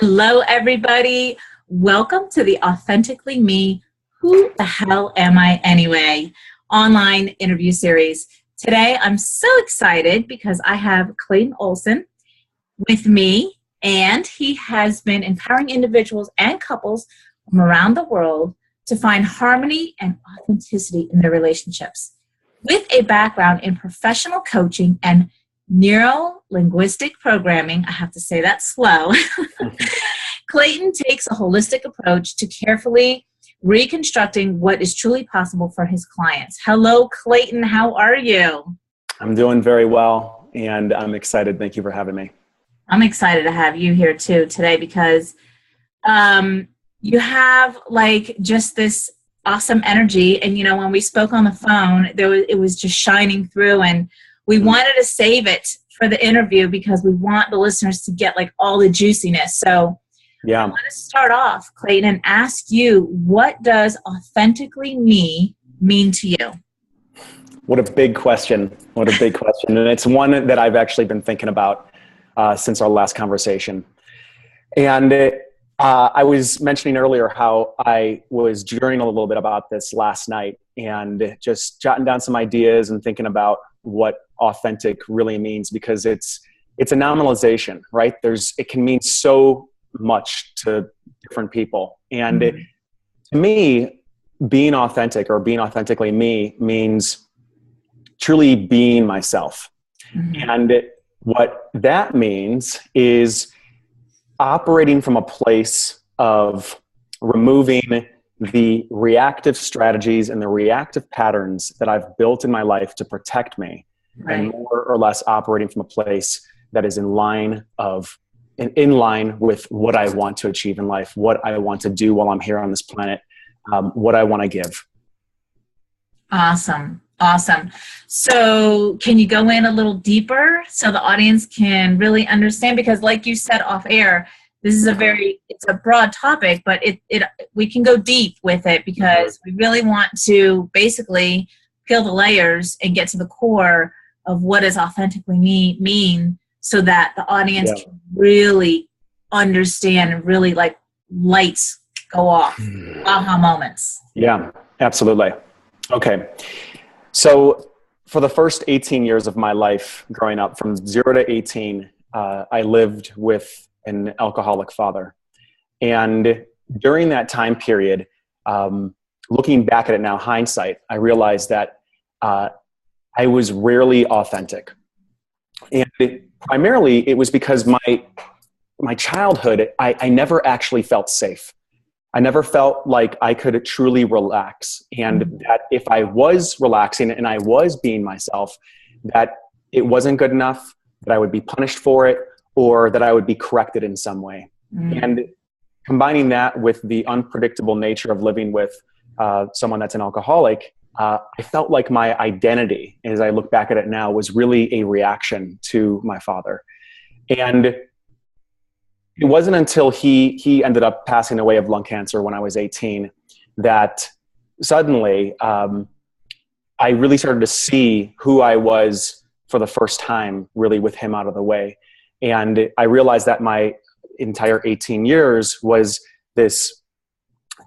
Hello, everybody. Welcome to the Authentically Me, Who the Hell Am I Anyway? Online interview series. Today, I'm so excited because I have Clayton Olson with me, and he has been empowering individuals and couples from around the world to find harmony and authenticity in their relationships. With a background in professional coaching and neuro-linguistic programming, I have to say that slow, Clayton takes a holistic approach to carefully reconstructing what is truly possible for his clients. Hello, Clayton. How are you? I'm doing very well, and I'm excited. Thank you for having me. I'm excited to have you here too today because you have like just this awesome energy. And, you know, when we spoke on the phone, it was just shining through, and we wanted to save it for the interview because we want the listeners to get like all the juiciness. So yeah, I want to start off, Clayton, and ask you, what does authentically me mean to you? What a big question. What a big question. And it's one that I've actually been thinking about since our last conversation. And I was mentioning earlier how I was journaling a little bit about this last night and just jotting down some ideas and thinking about what authentic really means, because it's a nominalization, right? It can mean so much to different people. And to me, being authentic or being authentically me means truly being myself. And what that means is operating from a place of removing the reactive strategies and the reactive patterns that I've built in my life to protect me, right, and more or less operating from a place that is in line with what I want to achieve in life, what I want to do while I'm here on this planet, what I want to give. Awesome. So can you go in a little deeper so the audience can really understand? Because like you said off air, this is it's a broad topic, but we can go deep with it because we really want to basically peel the layers and get to the core of what does authentically mean, so that the audience can really understand and really like lights go off, aha moments. Yeah, absolutely. Okay. So for the first 18 years of my life growing up, from 0 to 18, I lived with an alcoholic father. And during that time period, looking back at it now, hindsight, I realized that I was rarely authentic. And primarily it was because my childhood, I never actually felt safe. I never felt like I could truly relax, and that if I was relaxing and I was being myself, that it wasn't good enough, that I would be punished for it, or that I would be corrected in some way. And combining that with the unpredictable nature of living with someone that's an alcoholic, I felt like my identity, as I look back at it now, was really a reaction to my father. And it wasn't until he ended up passing away of lung cancer when I was 18 that suddenly I really started to see who I was for the first time, really, with him out of the way. And I realized that my entire 18 years was this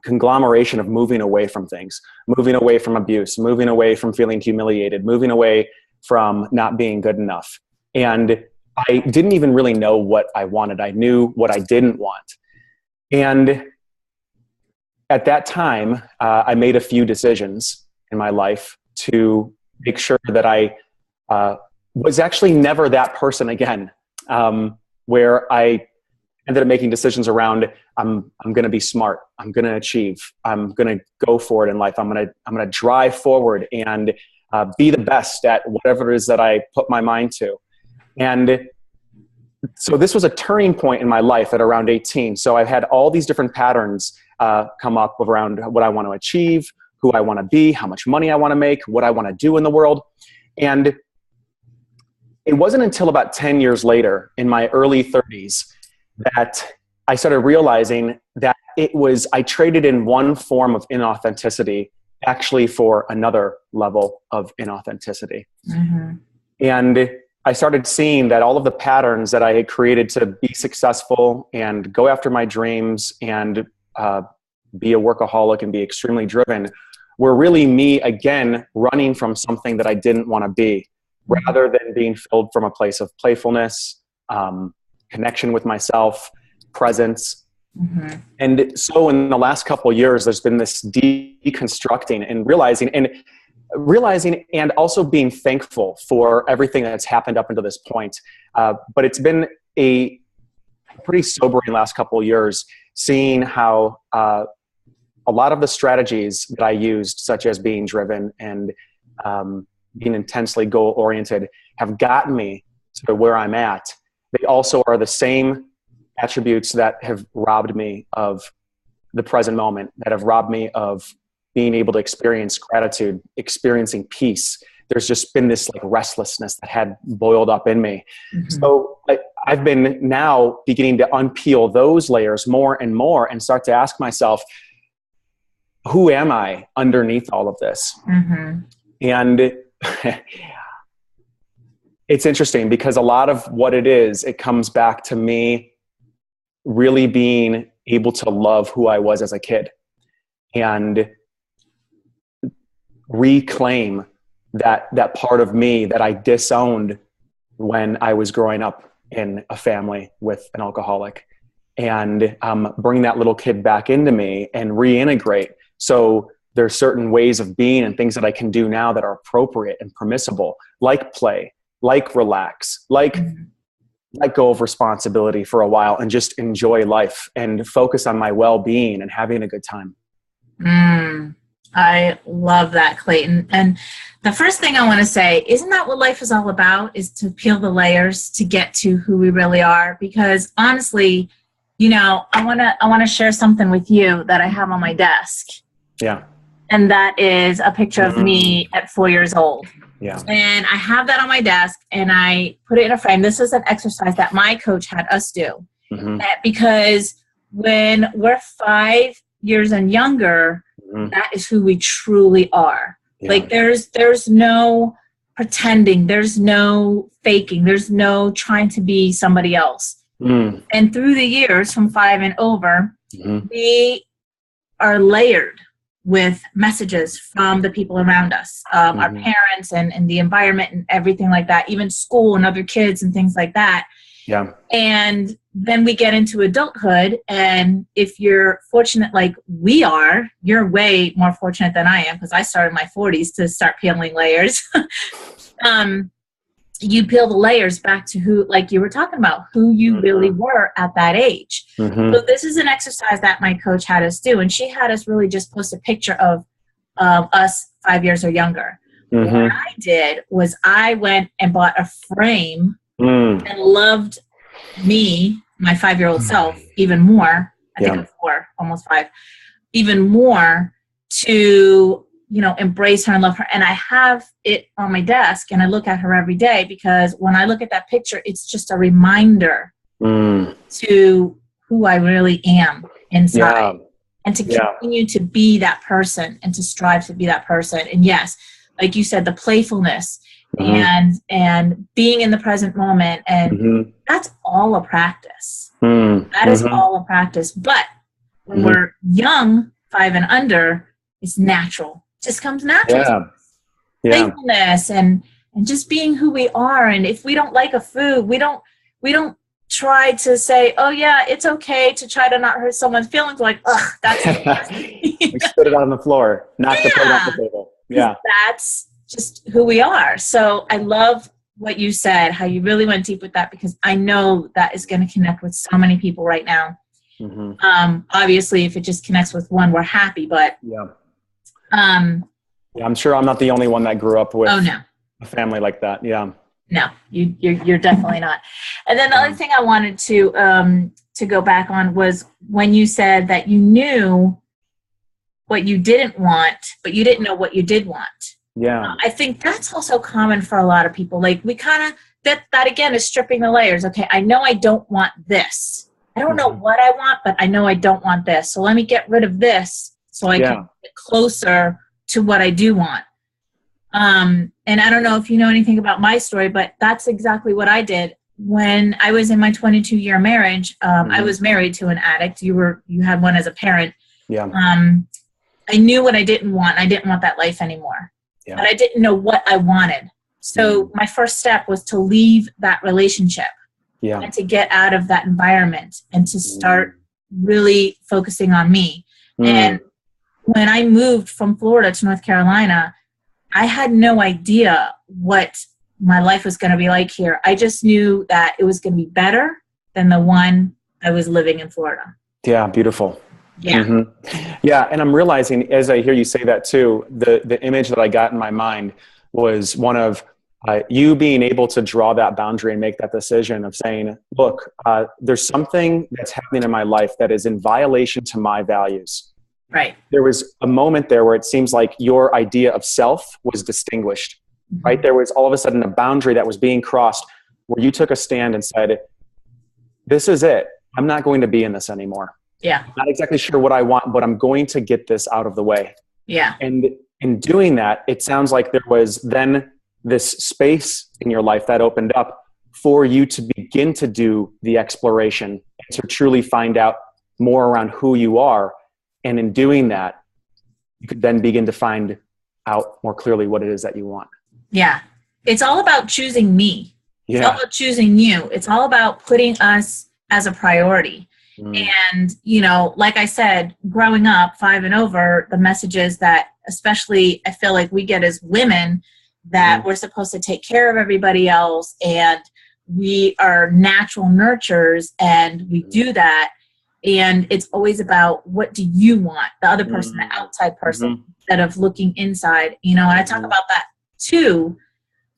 conglomeration of moving away from things, moving away from abuse, moving away from feeling humiliated, moving away from not being good enough. And I didn't even really know what I wanted. I knew what I didn't want. And at that time, I made a few decisions in my life to make sure that I was actually never that person again, where I ended up making decisions around, I'm going to be smart. I'm going to achieve. I'm going to go for it in life. I'm going to drive forward and be the best at whatever it is that I put my mind to. And so this was a turning point in my life at around 18. So I've had all these different patterns come up around what I want to achieve, who I want to be, how much money I want to make, what I want to do in the world. And it wasn't until about 10 years later, in my early 30s, that I started realizing that I traded in one form of inauthenticity actually for another level of inauthenticity. And I started seeing that all of the patterns that I had created to be successful and go after my dreams and be a workaholic and be extremely driven were really me, again, running from something that I didn't want to be, rather than being filled from a place of playfulness, connection with myself, presence. Mm-hmm. And so in the last couple of years, there's been this deconstructing and realizing and also being thankful for everything that's happened up until this point. But it's been a pretty sobering last couple of years, seeing how a lot of the strategies that I used, such as being driven and being intensely goal-oriented, have gotten me to where I'm at. They also are the same attributes that have robbed me of the present moment, that have robbed me of being able to experience gratitude, experiencing peace. There's just been this like restlessness that had boiled up in me. Mm-hmm. So I've been now beginning to unpeel those layers more and more and start to ask myself, who am I underneath all of this? Mm-hmm. And it's interesting because a lot of what it comes back to me really being able to love who I was as a kid and reclaim that part of me that I disowned when I was growing up in a family with an alcoholic, and bring that little kid back into me and reintegrate. So there's certain ways of being and things that I can do now that are appropriate and permissible, like play, like relax, like let go of responsibility for a while and just enjoy life and focus on my well-being and having a good time. I love that, Clayton. And the first thing I want to say, isn't that what life is all about, is to peel the layers to get to who we really are? Because honestly, you know, I want to share something with you that I have on my desk. Yeah. And that is a picture of me at 4 years old. Yeah. And I have that on my desk and I put it in a frame. This is an exercise that my coach had us do. Mm-hmm. Because when we're 5 years and younger, that is who we truly are. Yeah. Like there's no pretending, there's no faking, there's no trying to be somebody else. And through the years from 5 and over, we are layered with messages from the people around us, our parents and the environment and everything like that, even school and other kids and things like that. Yeah. And then we get into adulthood, and if you're fortunate like we are, you're way more fortunate than I am, because I started in my 40s to start peeling layers. You peel the layers back to who, like you were talking about, who you really were at that age. So this is an exercise that my coach had us do, and she had us really just post a picture of us 5 years or younger. What I did was I went and bought a frame and loved me, my 5-year-old self, even more. I think I'm 4, almost 5, even more, to, you know, embrace her and love her. And I have it on my desk and I look at her every day, because when I look at that picture, it's just a reminder to who I really am inside, and to continue to be that person and to strive to be that person. And yes, like you said, the playfulness and being in the present moment, and that's all a practice. That is all a practice. But when we're young, 5 and under, it's natural. It just comes natural. Playfulness and just being who we are. And if we don't like a food, we don't try to say, oh yeah, it's okay to try to not hurt someone's feelings. Like, ugh, that's we spit it on the floor, knock the plate off the table. Yeah. That's just who we are. So I love what you said, how you really went deep with that, because I know that is going to connect with so many people right now. Obviously, if it just connects with one, we're happy, but I'm sure I'm not the only one that grew up with a family like that. Yeah. No, you're definitely not. And then the other thing I wanted to go back on was when you said that you knew what you didn't want, but you didn't know what you did want. Yeah. I think that's also common for a lot of people. Like we kind of, that again is stripping the layers. Okay, I know I don't want this. I don't know what I want, but I know I don't want this. So let me get rid of this so I can get closer to what I do want. and I don't know if you know anything about my story, but that's exactly what I did. When I was in my 22-year marriage, I was married to an addict. You had one as a parent. Yeah. I knew what I didn't want. I didn't want that life anymore, Yeah. but I didn't know what I wanted. So my first step was to leave that relationship and to get out of that environment and to start really focusing on me. And when I moved from Florida to North Carolina, I had no idea what my life was going to be like here. I just knew that it was going to be better than the one I was living in Florida. Yeah, beautiful. Yeah. Yeah, and I'm realizing as I hear you say that too, the image that I got in my mind was one of you being able to draw that boundary and make that decision of saying, look, there's something that's happening in my life that is in violation to my values. Right. There was a moment there where it seems like your idea of self was distinguished, right? There was all of a sudden a boundary that was being crossed where you took a stand and said, this is it. I'm not going to be in this anymore. Yeah. I'm not exactly sure what I want, but I'm going to get this out of the way. Yeah. And in doing that, it sounds like there was then this space in your life that opened up for you to begin to do the exploration and to truly find out more around who you are. And in doing that, you could then begin to find out more clearly what it is that you want. Yeah. It's all about choosing me. Yeah. It's all about choosing you. It's all about putting us as a priority. And, you know, like I said, growing up 5 and over, the messages that especially I feel like we get as women that we're supposed to take care of everybody else and we are natural nurturers and we do that. And it's always about what do you want, the other person, the outside person, instead of looking inside, you know, and I talk about that too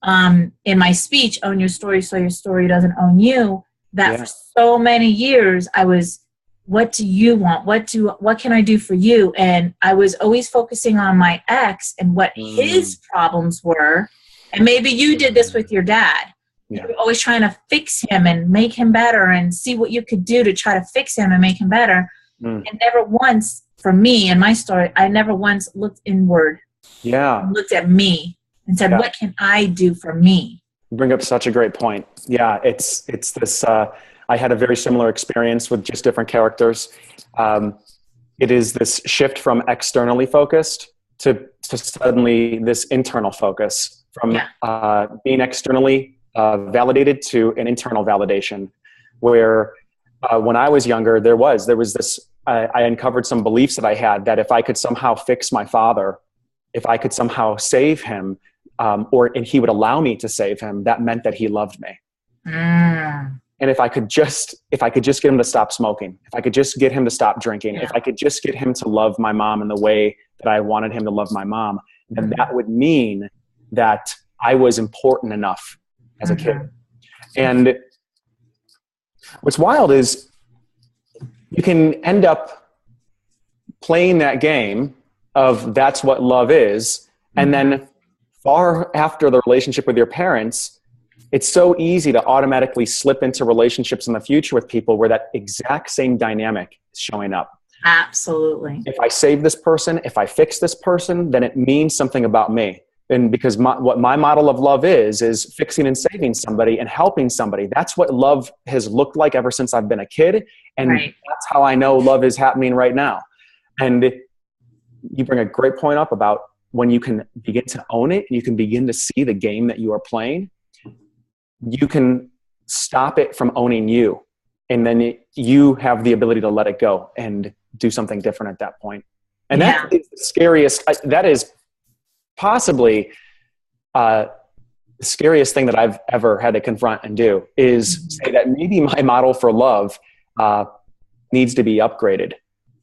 in my speech, Own Your Story So Your Story Doesn't Own You, that for so many years I was, what do you want? What can I do for you? And I was always focusing on my ex and what his problems were. And maybe you did this with your dad. You were always trying to fix him and make him better and see what you could do to try to fix him and make him better. And never once, for me and my story, I never once looked inward. Yeah. Looked at me and said, what can I do for me? You bring up such a great point. Yeah, it's this, I had a very similar experience with just different characters. It is this shift from externally focused to suddenly this internal focus, from being externally validated to an internal validation, where when I was younger, there was this, I uncovered some beliefs that I had that if I could somehow fix my father, if I could somehow save him, and he would allow me to save him, that meant that he loved me. And if I could just get him to stop smoking, if I could just get him to stop drinking, if I could just get him to love my mom in the way that I wanted him to love my mom, then that would mean that I was important enough as a kid. And what's wild is you can end up playing that game of that's what love is, and then far after the relationship with your parents, it's so easy to automatically slip into relationships in the future with people where that exact same dynamic is showing up. Absolutely. If I save this person, if I fix this person, then it means something about me. And because what my model of love is fixing and saving somebody and helping somebody. That's what love has looked like ever since I've been a kid. And that's how I know love is happening right now. And you bring a great point up about when you can begin to own it, you can begin to see the game that you are playing. You can stop it from owning you. And then you have the ability to let it go and do something different at that point. And that is the scariest. That is possibly the scariest thing that I've ever had to confront and do, is say that maybe my model for love needs to be upgraded.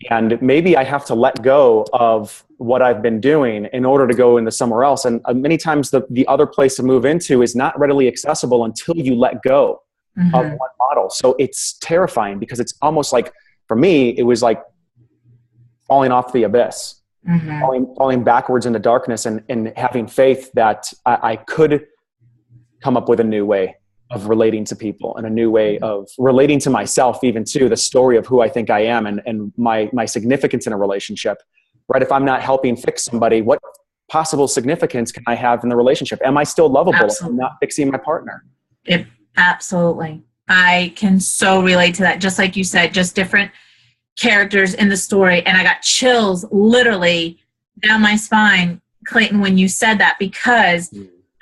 And maybe I have to let go of what I've been doing in order to go into somewhere else. And many times the other place to move into is not readily accessible until you let go of one model. So it's terrifying because it's almost like, for me, it was like falling off the abyss, falling backwards into darkness, and having faith that I could come up with a new way of relating to people and a new way of relating to myself, even to the story of who I think I am and my significance in a relationship, right? If I'm not helping fix somebody, what possible significance can I have in the relationship? Am I still lovable if I'm not fixing my partner? Absolutely. I can so relate to that. Just like you said, just different characters in the story. And I got chills literally down my spine, Clayton, when you said that, because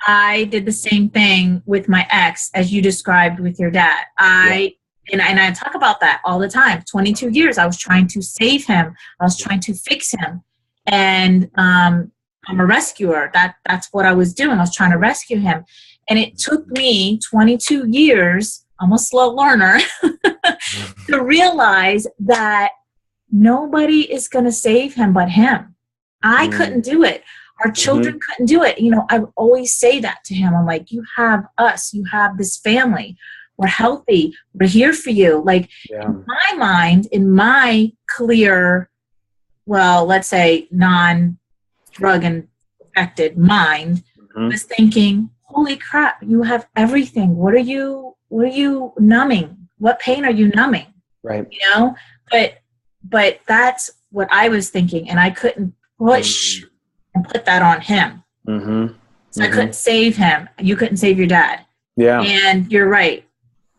I did the same thing with my ex as you described with your dad. And I talk about that all the time. 22 years, I was trying to save him. I was trying to fix him. And I'm a rescuer. That's what I was doing. I was trying to rescue him. And it took me 22 years, I'm a slow learner, to realize that nobody is going to save him but him. I couldn't do it. Our children couldn't do it. You know, I always say that to him. I'm like, you have us. You have this family. We're healthy. We're here for you. Like, in my mind, in my clear, well, let's say non-drug infected mind, was thinking, holy crap, you have everything. What are you numbing? What pain are you numbing? Right. You know, but that's what I was thinking. And I couldn't push and put that on him. So I couldn't save him. You couldn't save your dad. Yeah. And you're right.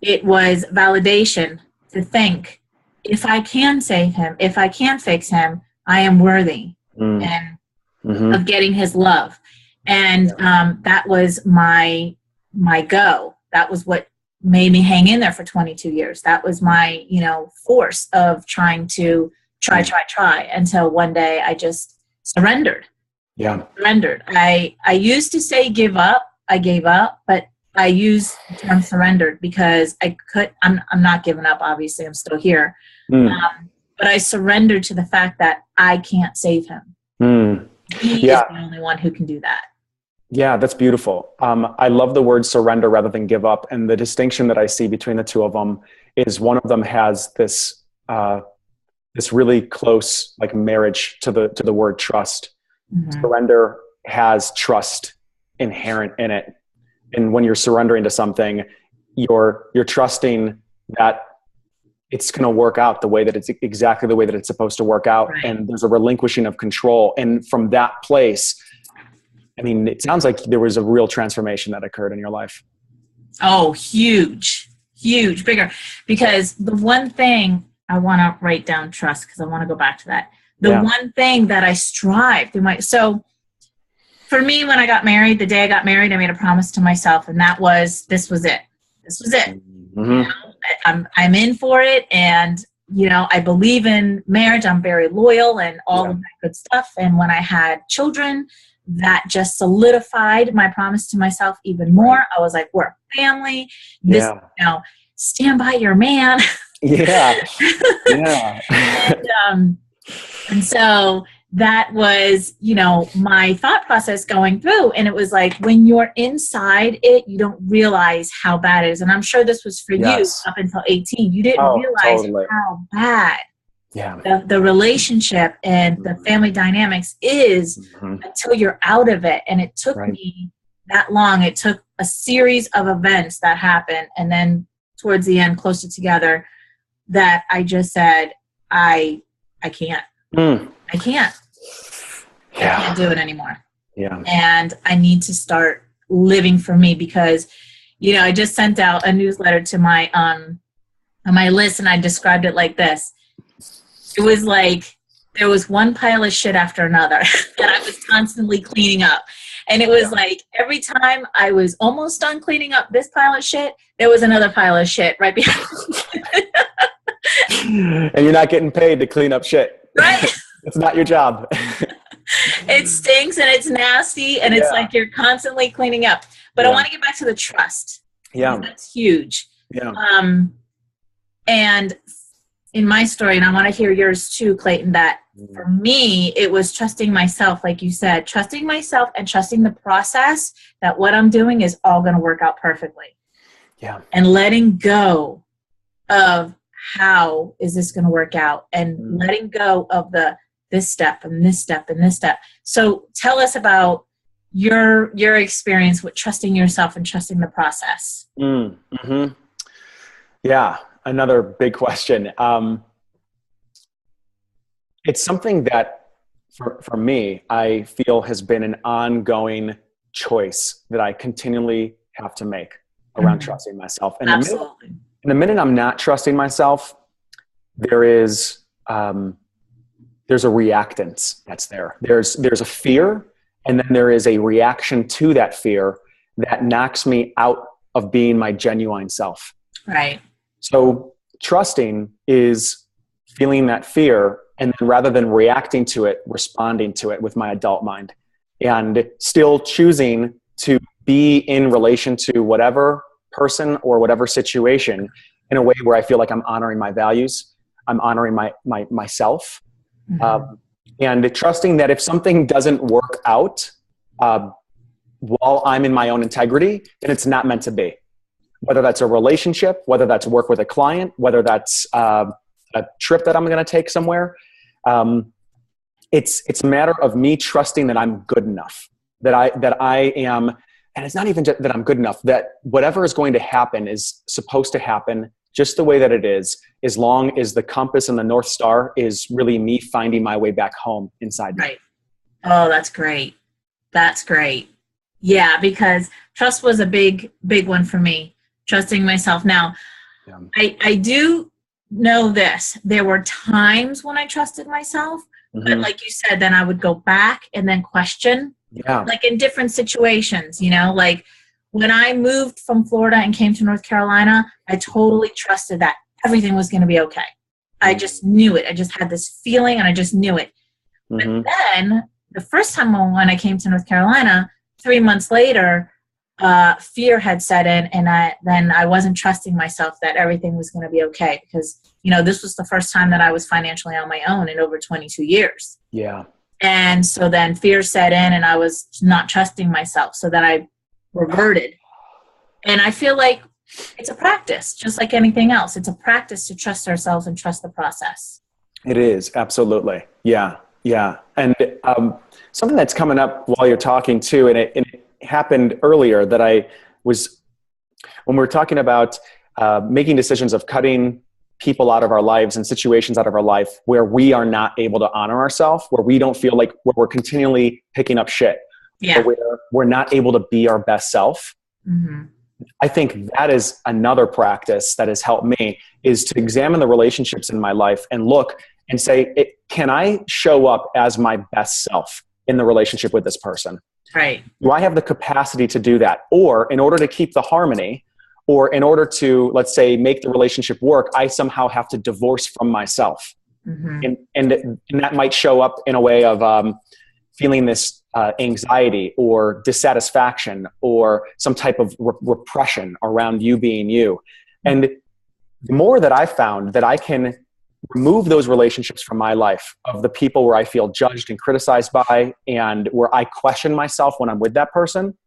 It was validation to think, if I can save him, if I can fix him, I am worthy and of getting his love. And that was my go. That was what made me hang in there for 22 years. That was my, force of trying to try until one day I just surrendered. Yeah. Surrendered. I used to say give up. I gave up, but I use the term surrendered because I'm not giving up. Obviously, I'm still here. But I surrendered to the fact that I can't save him. He is the only one who can do that. Yeah, that's beautiful. I love the word surrender rather than give up. And the distinction that I see between the two of them is one of them has this really close like marriage to the word trust. Surrender has trust inherent in it. And when you're surrendering to something, you're trusting that it's going to work out the way that it's exactly the way that it's supposed to work out. Right. And there's a relinquishing of control. And from that place, I mean, it sounds like there was a real transformation that occurred in your life. Oh, huge, bigger. Because the one thing I want to write down trust, because I want to go back to that. The one thing that I strive through so for me, when I got married, the day I got married, I made a promise to myself, and that was, this was it. This was it. I'm in for it. And, I believe in marriage. I'm very loyal and all of that good stuff. And when I had children, that just solidified my promise to myself even more. I was like, we're a family. This, stand by your man. And so that was, my thought process going through. And it was like, when you're inside it, you don't realize how bad it is. And I'm sure this was for you up until 18. You didn't realize how bad the relationship and the family dynamics is until you're out of it. And it took me that long. It took a series of events that happened. And then towards the end, closer together, that I just said, I can't. I can't. I can't do it anymore. And I need to start living for me because, I just sent out a newsletter to my on my list, and I described it like this. It was like there was one pile of shit after another that I was constantly cleaning up. And it was like every time I was almost done cleaning up this pile of shit, there was another pile of shit right behind. And you're not getting paid to clean up shit. Right? It's not your job. It stinks and it's nasty and it's like you're constantly cleaning up. But I want to get back to the trust. Yeah. That's huge. Yeah. And in my story, and I want to hear yours too, Clayton, that for me, it was trusting myself, like you said, trusting myself and trusting the process that what I'm doing is all going to work out perfectly. Yeah. And letting go of how is this going to work out and letting go of this step and this step and this step. So tell us about your experience with trusting yourself and trusting the process. Yeah. Another big question. It's something that for me, I feel has been an ongoing choice that I continually have to make around trusting myself. And Absolutely. the minute I'm not trusting myself, there's a reactance that's there. There's a fear, and then there is a reaction to that fear that knocks me out of being my genuine self. Right. So trusting is feeling that fear, and then rather than reacting to it, responding to it with my adult mind, and still choosing to be in relation to whatever person or whatever situation in a way where I feel like I'm honoring my values, I'm honoring myself, and trusting that if something doesn't work out while I'm in my own integrity, then it's not meant to be. Whether that's a relationship, whether that's work with a client, whether that's a trip that I'm going to take somewhere, it's a matter of me trusting that I'm good enough, that I am, and it's not even just that I'm good enough, that whatever is going to happen is supposed to happen just the way that it is, as long as the compass and the North Star is really me finding my way back home inside me. Right. Oh, that's great. That's great. Yeah, because trust was a big one for me, trusting myself. Now, Yeah. I do know this. There were times when I trusted myself, but like you said, then I would go back and then question, like in different situations, like when I moved from Florida and came to North Carolina, I totally trusted that everything was going to be okay. I just knew it. I just had this feeling and I just knew it. But then the first time when I came to North Carolina, 3 months later, fear had set in, and I wasn't trusting myself that everything was going to be okay, because this was the first time that I was financially on my own in over 22 years. Yeah. And so then fear set in, and I was not trusting myself. So then I reverted. And I feel like it's a practice, just like anything else. It's a practice to trust ourselves and trust the process. It is, absolutely. Yeah, yeah. And something that's coming up while you're talking too, and it happened earlier, that when we're talking about making decisions of cutting people out of our lives and situations out of our life where we are not able to honor ourselves, where we don't feel like we're continually picking up shit, where we're not able to be our best self. I think that is another practice that has helped me, is to examine the relationships in my life and look and say, can I show up as my best self in the relationship with this person? Right. Do I have the capacity to do that? Or in order to keep the harmony, or in order to, let's say, make the relationship work, I somehow have to divorce from myself. And that might show up in a way of feeling this anxiety or dissatisfaction or some type of repression around you being you. And the more that I found that I can remove those relationships from my life, of the people where I feel judged and criticized by, and where I question myself when I'm with that person,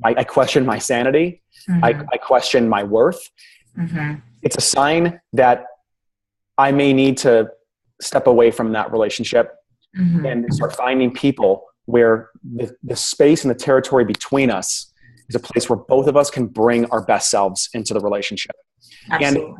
I question my sanity, I question my worth. It's a sign that I may need to step away from that relationship and start finding people where the space and the territory between us is a place where both of us can bring our best selves into the relationship. Absolutely.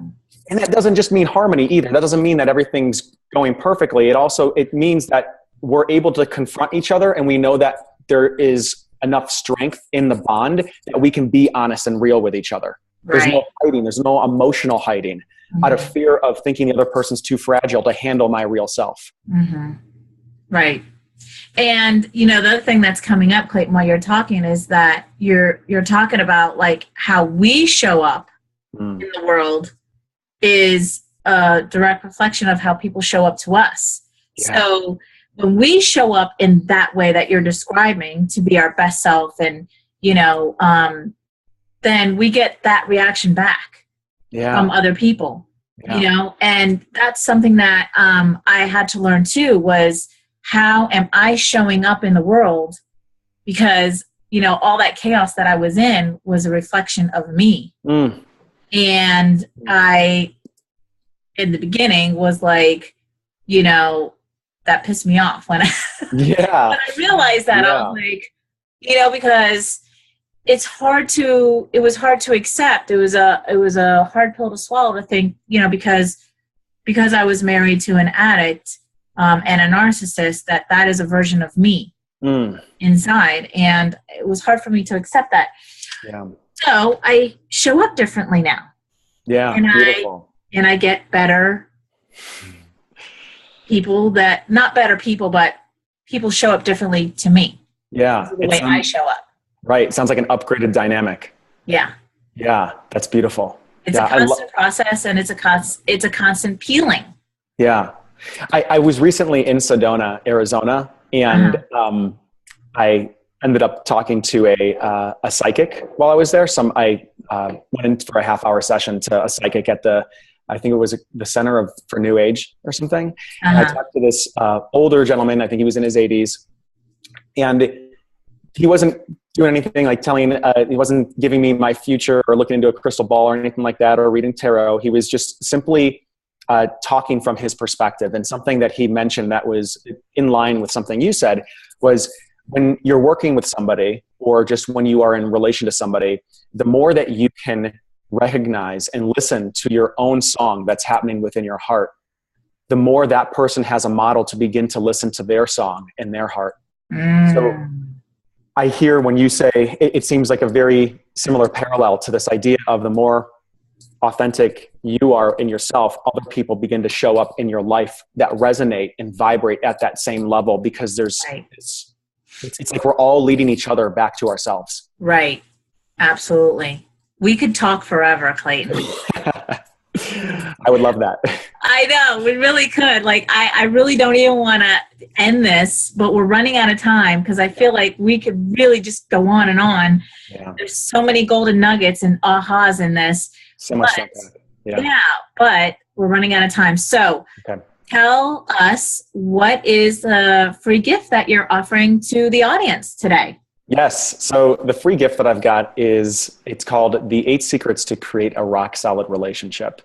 And that doesn't just mean harmony either. That doesn't mean that everything's going perfectly. It means that we're able to confront each other, and we know that there is enough strength in the bond that we can be honest and real with each other. There's no hiding. There's no emotional hiding out of fear of thinking the other person's too fragile to handle my real self. Right. And, the other thing that's coming up, Clayton, while you're talking, is that you're talking about like how we show up in the world is a direct reflection of how people show up to us. So when we show up in that way that you're describing, to be our best self, and, then we get that reaction back from other people, and that's something that I had to learn too, was how am I showing up in the world? Because, all that chaos that I was in was a reflection of me. And I, in the beginning, was like, that pissed me off when I, when I realized that. I was like, because it was hard to accept. It was a hard pill to swallow, to think, because I was married to an addict, and a narcissist, that is a version of me inside. And it was hard for me to accept that. Yeah. So I show up differently now. Yeah. And beautiful. I get better people not better people, but people show up differently to me. Yeah. The way I show up. Right. Sounds like an upgraded dynamic. Yeah. Yeah. That's beautiful. It's a constant process, and it's a constant peeling. Yeah. I was recently in Sedona, Arizona, and I ended up talking to a psychic while I was there. I went in for a half-hour session to a psychic at I think it was the Center for New Age or something. And I talked to this older gentleman. I think he was in his 80s. And he wasn't doing anything like he wasn't giving me my future or looking into a crystal ball or anything like that or reading tarot. He was just simply talking from his perspective. And something that he mentioned that was in line with something you said was, when you're working with somebody or just when you are in relation to somebody, the more that you can recognize and listen to your own song that's happening within your heart, the more that person has a model to begin to listen to their song in their heart. So I hear when you say, it seems like a very similar parallel to this idea of the more authentic you are in yourself, other people begin to show up in your life that resonate and vibrate at that same level, because there's it's like we're all leading each other back to ourselves. Right. Absolutely. We could talk forever, Clayton. I would love that. I know, we really could. Like, I really don't even want to end this, but we're running out of time, because I feel like we could really just go on and on. Yeah. There's so many golden nuggets and ahas in this. So much like that. Yeah, but we're running out of time. So tell us, what is the free gift that you're offering to the audience today? Yes. So the free gift that I've got it's called The 8 Secrets to Create a Rock Solid Relationship.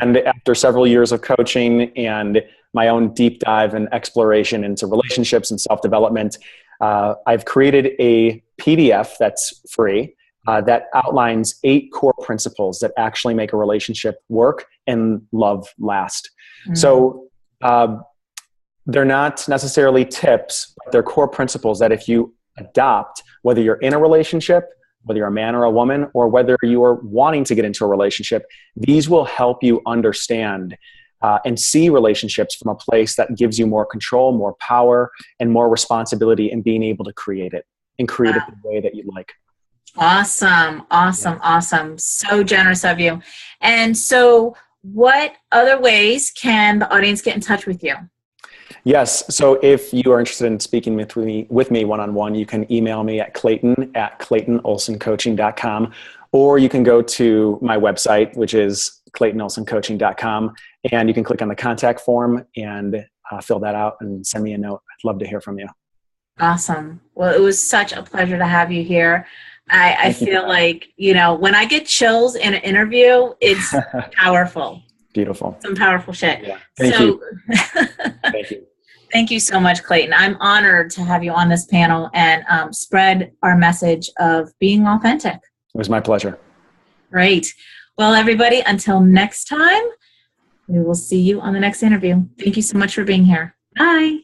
And after several years of coaching and my own deep dive and exploration into relationships and self-development, I've created a PDF that's free that outlines 8 core principles that actually make a relationship work and love last. So they're not necessarily tips, but they're core principles that if you adopt, whether you're in a relationship, whether you're a man or a woman, or whether you are wanting to get into a relationship, these will help you understand and see relationships from a place that gives you more control, more power, and more responsibility in being able to create it and create it the way that you like. Awesome. Awesome. So generous of you. And so what other ways can the audience get in touch with you? Yes. So if you are interested in speaking with me one-on-one, you can email me at clayton@claytonolsoncoaching.com, or you can go to my website, which is claytonolsoncoaching.com, and you can click on the contact form and fill that out and send me a note. I'd love to hear from you. Awesome. Well, it was such a pleasure to have you here. I feel like, when I get chills in an interview, it's powerful. Beautiful. Some powerful shit. Yeah. Thank you. Thank you. Thank you so much, Clayton. I'm honored to have you on this panel and spread our message of being authentic. It was my pleasure. Great. Well, everybody, until next time, we will see you on the next interview. Thank you so much for being here. Bye.